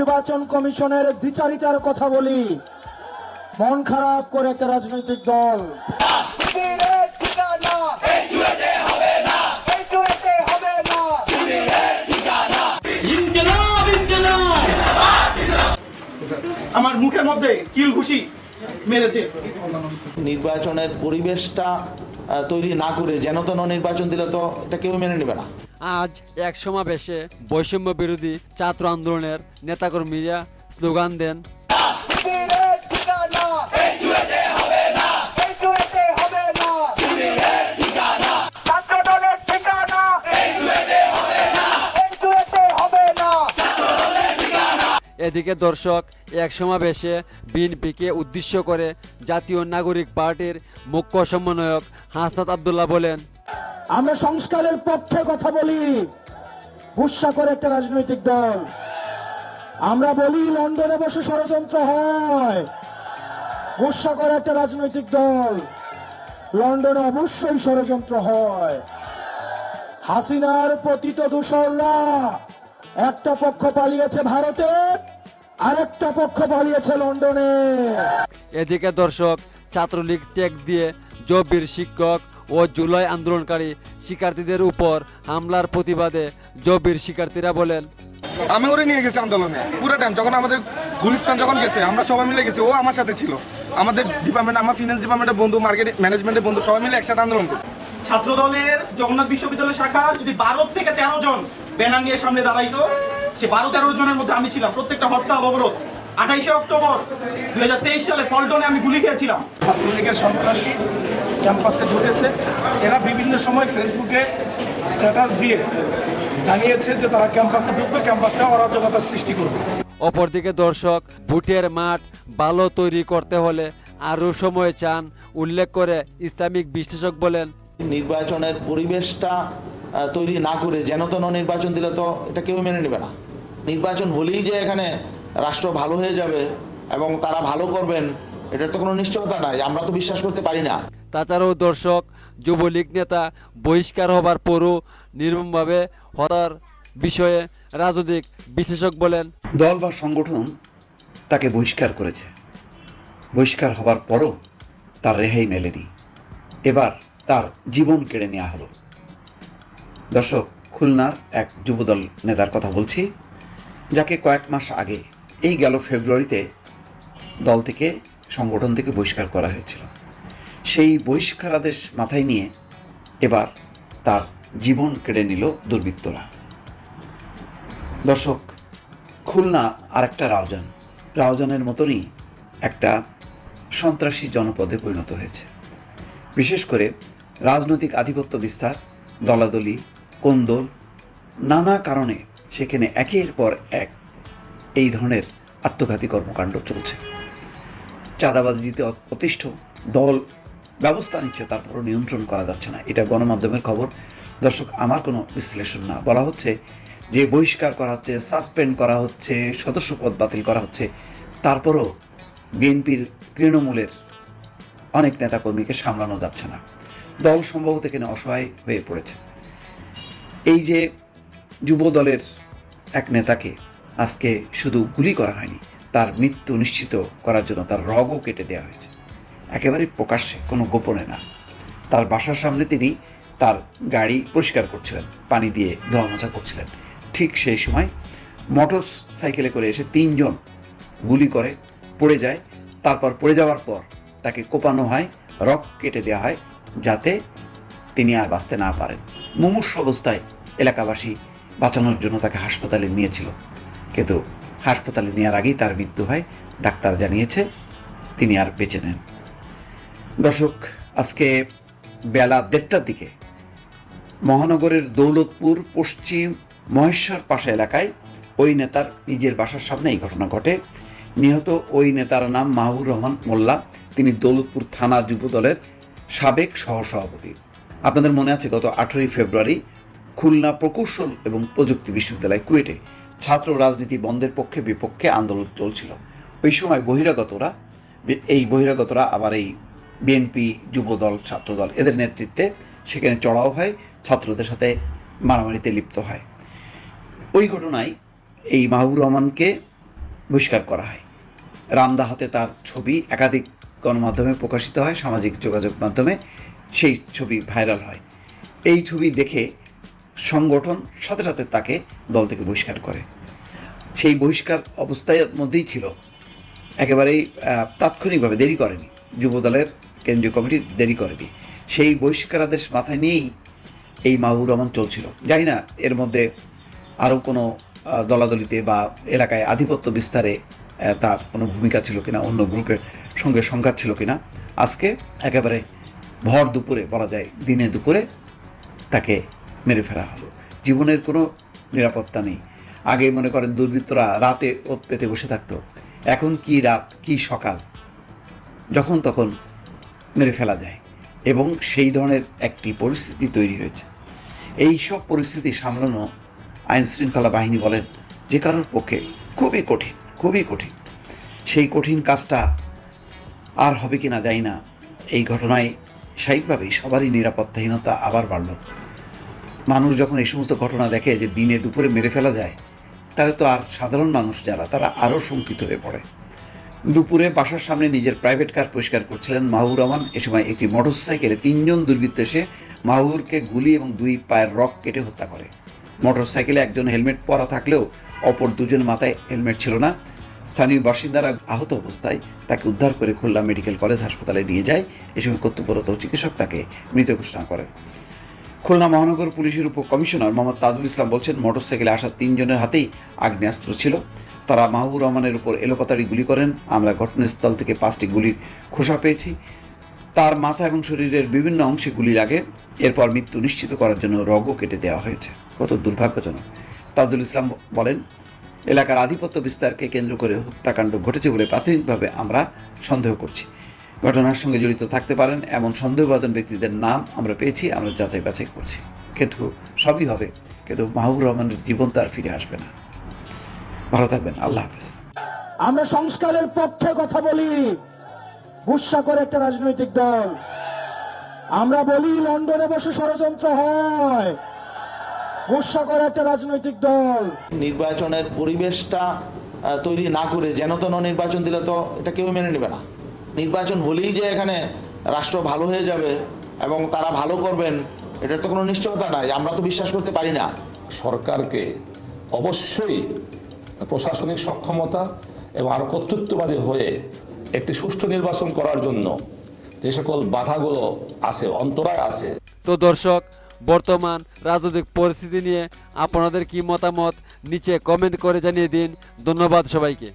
নির্বাচন কমিশনের দ্বিচারিতার কথা বলি, মন খারাপ করে একটা রাজনৈতিক দল আমার মুখের মধ্যে কিল ঘুষি মেরেছে। নির্বাচনের পরিবেশটা তৈরি না করে যেন তেন নির্বাচন দিলে তো এটা কেউ মেনে নেবে না। আজ এক সমাবেশে বৈষম্য বিরোধী ছাত্র আন্দোলনের নেতাকর্মীরা স্লোগান দেন, এদিকে দর্শক এক সমাবেশে বিএনপিকে উদ্দেশ্য করে জাতীয় নাগরিক পার্টির মুখ্য সমন্বয়ক হাসনাত আব্দুল্লাহ বলেন, আমরা সংস্কারের পক্ষে কথা বলি, গুসা করে একটা রাজনৈতিক দল। আমরা বলি লন্ডনে বসে ষড়যন্ত্র হয়, গুসা করে একটা রাজনৈতিক দল। লন্ডনে অবশ্যই ষড়যন্ত্র হয়। হাসিনার পতিত দূষররা একটা পক্ষ পালিয়েছে ভারতে, আরেকটা পক্ষ পালিয়েছে লন্ডনে। এদিকে দর্শক ছাত্রলীগ ট্যাগ দিয়ে জবির শিক্ষক ও জুলাই আন্দোলনকারী শিক্ষার্থীদের উপর হামলার প্রতিবাদে জবির শিক্ষার্থীরা বলেন, আমি ওরে নিয়ে গেছি আন্দোলনে পুরো টাইম, যখন আমাদের গুলিস্তান যখন গেছে আমরা সবাই মিলে গেছি, ও আমার সাথে ছিল। আমাদের ডিপার্টমেন্ট, আমার ফিনান্স ডিপার্টমেন্টের বন্ধু, মার্কেট ম্যানেজমেন্টের বন্ধু, সবাই মিলে একসাথে আন্দোলন করছি। ছাত্র দলের জগন্নাথ বিশ্ববিদ্যালয় শাখা যদি 12 থেকে 13 জন ব্যানার নিয়ে সামনে দাঁড়াইতো, সে 12-13 জনের মধ্যে আমি ছিলাম। প্রত্যেকটা হরতাল অবরোধ 28 অক্টোবর 2023 সালে পল্টনে আমি গুলি খেয়েছিলাম। ছাত্রলীগের সন্ত্রাসী ক্যাম্পাসে ঢুকেছে। এরা বিভিন্ন সময় ফেসবুকে স্ট্যাটাস দিয়ে জানিয়েছে যে তারা ক্যাম্পাসে ঢুকবে, ক্যাম্পাসে অরাজকতার সৃষ্টি করবে। অপরদিকে দর্শক ভোটের মাঠ ভালো তৈরি করতে হলে আরও সময় চান উল্লেখ করে ইসলামিক বিশ্লেষক বলেন, নির্বাচনের পরিবেশটা তৈরি না করে যেন তেন নির্বাচন দিলে তো এটা কেউ মেনে নেবে না। নির্বাচন হলেই যে এখানে রাষ্ট্র ভালো হয়ে যাবে এবং তারা ভালো করবেন, এটার তো কোনো নিশ্চয়তা নাই, আমরা তো বিশ্বাস করতে পারি না। তাছাড়াও দর্শক যুবলীগ নেতা বহিষ্কার হবার পরও নির্মমভাবে হত্যার বিষয়ে রাজনৈতিক বিশ্লেষক বলেন, দল বা সংগঠন তাকে বহিষ্কার করেছে, বহিষ্কার হবার পরও তার রেহাই মেলেনি, এবার তার জীবন কেড়ে নেওয়া হলো। দর্শক, খুলনার এক যুবদল নেতার কথা বলছি, যাকে কয়েক মাস আগে এই গেল ফেব্রুয়ারিতে দল থেকে, সংগঠন থেকে বহিষ্কার করা হয়েছিল। সেই বহিষ্কারাদেশ মাথায় নিয়ে এবার তার জীবন কেড়ে নিল দুর্বৃত্তরা। দর্শক, খুলনা আরেকটা রাউজানের মতনই একটা সন্ত্রাসী জনপদে পরিণত হয়েছে। বিশেষ করে রাজনৈতিক আধিপত্য বিস্তার, দলাদলি, কোন্দল, নানা কারণে সেখানে একের পর এক এই ধরনের আত্মঘাতী কর্মকাণ্ড চলছে। চাঁদাবাজিতে অতিষ্ঠ দল ব্যবস্থা নিচ্ছে, তারপরও নিয়ন্ত্রণ করা যাচ্ছে না। এটা গণমাধ্যমের খবর। দর্শক, আমার কোনো বিশ্লেষণ না। বলা হচ্ছে যে বহিষ্কার করা হচ্ছে, সাসপেন্ড করা হচ্ছে, সদস্যপদ বাতিল করা হচ্ছে, তারপরও বিএনপির তৃণমূলের অনেক নেতাকর্মীকে সামলানো যাচ্ছে না। দল সম্ভবত এখানে অসহায় হয়ে পড়েছে। এই যে যুব দলের এক নেতাকে আজকে শুধু গুলি করা হয়নি, তার মৃত্যু নিশ্চিত করার জন্য তার রগও কেটে দেওয়া হয়েছে, একেবারে প্রকাশ্যে, কোনো গোপনে না। তার বাসার সামনে তিনি তার গাড়ি পরিষ্কার করছিলেন, পানি দিয়ে ধোয়া মোছা করছিলেন। ঠিক সেই সময় মোটর সাইকেলে করে এসে 3 জন গুলি করে পড়ে যায়। তারপর পড়ে যাওয়ার পর তাকে কোপানো হয়, রগ কেটে দেওয়া হয়, যাতে তিনি আর বাঁচতে না পারেন। মুমূর্ষু অবস্থায় এলাকাবাসী বাঁচানোর জন্য তাকে হাসপাতালে নিয়েছিল, কিন্তু হাসপাতালে নেওয়ার আগেই তার মৃত্যু হয়। ডাক্তার জানিয়েছে তিনি আর বেঁচে নেন। দর্শক, আজকে বেলা 1:30টার দিকে মহানগরের দৌলতপুর পশ্চিম মহেশ্বর পাশা এলাকায় ওই নেতার নিজের বাসার সামনে এই ঘটনা ঘটে। নিহত ওই নেতার নাম মাহবুর রহমান মোল্লা। তিনি দৌলতপুর থানা যুব দলের সাবেক সহসভাপতি। আপনাদের মনে আছে গত 18 ফেব্রুয়ারি খুলনা প্রকৌশল এবং প্রযুক্তি বিশ্ববিদ্যালয় কুয়েটে ছাত্র রাজনীতি বন্ধের পক্ষে বিপক্ষে আন্দোলন চলছিল। ওই সময় বহিরাগতরা আবার এই বিএনপি, যুবদল, ছাত্রদল এদের নেতৃত্বে সেখানে চড়াও হয়, ছাত্রদের সাথে মারামারিতে লিপ্ত হয়। ওই ঘটনায় এই মাহবুর রহমানকে বহিষ্কার করা হয়। রামদাহাতে তার ছবি একাধিক গণমাধ্যমে প্রকাশিত হয়, সামাজিক যোগাযোগ মাধ্যমে সেই ছবি ভাইরাল হয়। এই ছবি দেখে সংগঠন সাথে সাথে তাকে দল থেকে বহিষ্কার করে। সেই বহিষ্কার অবস্থার মধ্যেই ছিল, একেবারেই তাৎক্ষণিকভাবে, দেরি করেনি, যুবদলের কেন্দ্রীয় কমিটি দেরি করেনি। সেই বহিষ্কারাদেশ মাথায় নিয়েই এই মাহবুব রহমান চলছিল। জানি না এর মধ্যে আরও কোনো দলাদলিতে বা এলাকায় আধিপত্য বিস্তারে তার কোনো ভূমিকা ছিল কিনা, অন্য গ্রুপের সঙ্গে সংঘাত ছিল কিনা। আজকে একেবারে ভর দুপুরে, বলা যায় দিনে দুপুরে, তাকে মেরে ফেলা হলো। জীবনের কোনো নিরাপত্তা নেই। আগে মনে করেন দুর্বৃত্তরা রাতে ওত পেতে বসে থাকতো, এখন কি রাত কি সকাল, যখন তখন মেরে ফেলা যায়। এবং সেই ধরনের একটি পরিস্থিতি তৈরি হয়েছে। এই সব পরিস্থিতি সামলানো আইনশৃঙ্খলা বাহিনী বলেন যে কারোর পক্ষে খুবই কঠিন, খুবই কঠিন। সেই কঠিন কাজটা আর হবে কি না জানি না। এই ঘটনায় স্বাভাবিকভাবেই সবারই নিরাপত্তাহীনতা আবার বাড়ল। মানুষ যখন এই সমস্ত ঘটনা দেখে যে দিনে দুপুরে মেরে ফেলা যায়, তাহলে তো আর সাধারণ মানুষ যারা, তারা আরও শঙ্কিত হয়ে পড়ে। দুপুরে বাসার সামনে নিজের প্রাইভেট কার পরিষ্কার করছিলেন মাহবুব রহমান। এ সময় একটি মোটরসাইকেলে 3 জন দুর্বৃত্ত এসে মাহবুবকে গুলি এবং 2 পায়ের রক কেটে হত্যা করে। মোটরসাইকেলে একজন হেলমেট পরা থাকলেও অপর 2 জন মাথায় হেলমেট ছিল না। স্থানীয় বাসিন্দারা আহত অবস্থায় তাকে উদ্ধার করে খুলনা মেডিকেল কলেজ হাসপাতালে নিয়ে যায়। এ সময় কর্তব্যরত চিকিৎসক তাকে মৃত ঘোষণা করেন। খুলনা মহানগর পুলিশের উপকমিশনার মোহাম্মদ তাজুল ইসলাম বলছেন, মোটরসাইকেলে আসা 3 জনের হাতেই আগ্নেয়াস্ত্র ছিল। তারা মাহবুব রহমানের উপর এলোপাতাড়ি গুলি করেন। আমরা ঘটনাস্থল থেকে 5টি গুলির খোসা পেয়েছি। তার মাথা এবং শরীরের বিভিন্ন অংশে গুলি লাগে। এরপর মৃত্যু নিশ্চিত করার জন্য রগও কেটে দেওয়া হয়েছে। কত দুর্ভাগ্যজনক। তাজুল ইসলাম বলেন, এলাকার আধিপত্য বিস্তারকে কেন্দ্র করে হত্যাকাণ্ড ঘটেছে বলে প্রাথমিকভাবে আমরা সন্দেহ করছি। ঘটনার সঙ্গে জড়িত থাকতে পারেন এমন সন্দেহভাজন ব্যক্তিদের নাম আমরা পেয়েছি, আমরা যাচাই বাছাই করছি। কিন্তু সবই হবে, কিন্তু মাহবুব রহমানের জীবন তার ফিরে আসবে না। ভালো থাকবেন, আল্লাহ হাফেজ। আমরা সংস্কারের পক্ষে কথা বলি, গুসা করে একটা রাজনৈতিক দল। আমরা বলি লন্ডনে বসে ষড়যন্ত্র হয়, গুসা করে একটা রাজনৈতিক দল। নির্বাচনের পরিবেশটা তৈরি না করে যেন তেন নির্বাচন দিলে তো এটা কেউ মেনে নেবে না। নির্বাচন হলেই যে এখানে রাষ্ট্র ভালো হয়ে যাবে এবং তারা ভালো করবেন, এটার তো কোনো নিশ্চয়তা নাই। আমরা তো বিশ্বাস করতে পারি না। সরকারকে অবশ্যই প্রশাসনিক সক্ষমতা এবং আরো কর্তৃত্ববাদী হয়ে একটি সুষ্ঠু নির্বাচন করার জন্য যে সকল বাধাগুলো আছে, অন্তরায় আছে। তো দর্শক, বর্তমান রাজনৈতিক পরিস্থিতি নিয়ে আপনাদের কি মতামত নিচে কমেন্ট করে জানিয়ে দিন। ধন্যবাদ সবাইকে।